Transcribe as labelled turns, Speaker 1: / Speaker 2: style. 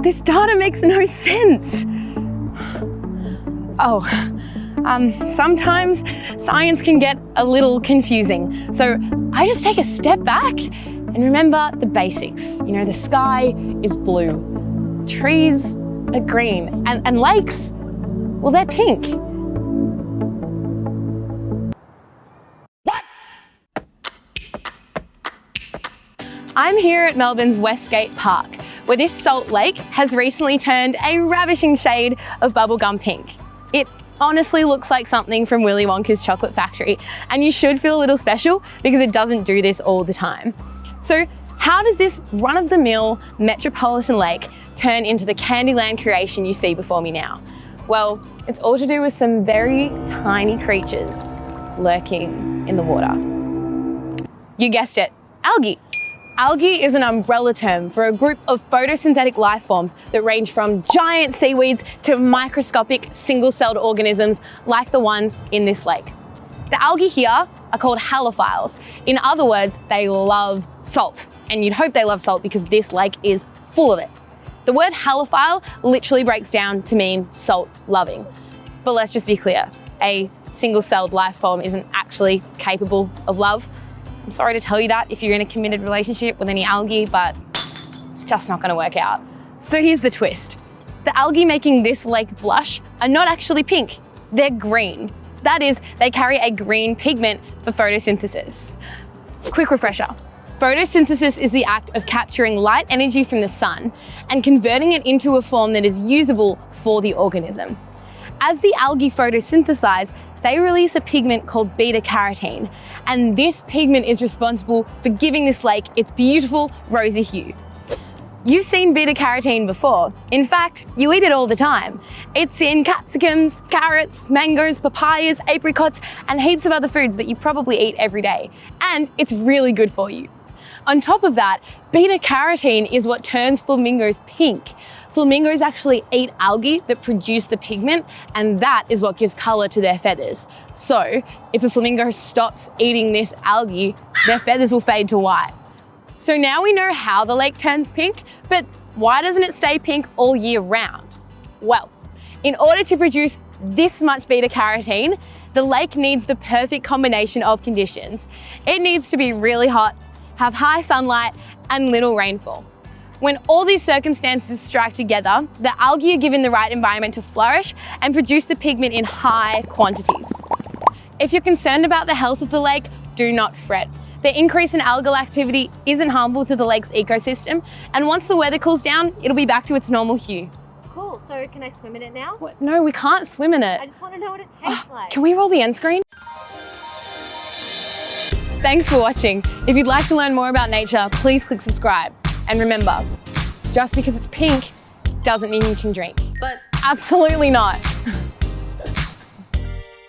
Speaker 1: This data makes no sense. Oh, sometimes science can get a little confusing. So I just take a step back and remember the basics. You know, the sky is blue, trees are green, and lakes, well, they're pink. I'm here at Melbourne's Westgate Park, where this salt lake has recently turned a ravishing shade of bubblegum pink. It honestly looks like something from Willy Wonka's chocolate factory, and you should feel a little special because it doesn't do this all the time. So how does this run-of-the-mill metropolitan lake turn into the Candyland creation you see before me now? Well, it's all to do with some very tiny creatures lurking in the water. You guessed it, algae. Algae is an umbrella term for a group of photosynthetic life forms that range from giant seaweeds to microscopic single-celled organisms like the ones in this lake. The algae here are called halophiles. In other words, they love salt. And you'd hope they love salt because this lake is full of it. The word halophile literally breaks down to mean salt-loving. But let's just be clear, a single-celled life form isn't actually capable of love. I'm sorry to tell you that if you're in a committed relationship with any algae, but it's just not going to work out. So here's the twist. The algae making this lake blush are not actually pink, they're green. That is, they carry a green pigment for photosynthesis. Quick refresher. Photosynthesis is the act of capturing light energy from the sun and converting it into a form that is usable for the organism. As the algae photosynthesize, they release a pigment called beta-carotene, and this pigment is responsible for giving this lake its beautiful rosy hue. You've seen beta-carotene before. In fact, you eat it all the time. It's in capsicums, carrots, mangoes, papayas, apricots, and heaps of other foods that you probably eat every day. And it's really good for you. On top of that, beta-carotene is what turns flamingos pink. Flamingos actually eat algae that produce the pigment, and that is what gives color to their feathers. So if a flamingo stops eating this algae, their feathers will fade to white. So now we know how the lake turns pink, but why doesn't it stay pink all year round? Well, in order to produce this much beta-carotene, the lake needs the perfect combination of conditions. It needs to be really hot, have high sunlight, and little rainfall. When all these circumstances strike together, the algae are given the right environment to flourish and produce the pigment in high quantities. If you're concerned about the health of the lake, do not fret. The increase in algal activity isn't harmful to the lake's ecosystem, and once the weather cools down, it'll be back to its normal hue.
Speaker 2: Cool, so can I swim in it now?
Speaker 1: What? No, we can't swim in it.
Speaker 2: I just want to know what it tastes like.
Speaker 1: Can we roll the end screen? Thanks for watching. If you'd like to learn more about nature, please click subscribe. And remember, just because it's pink doesn't mean you can drink. But absolutely not.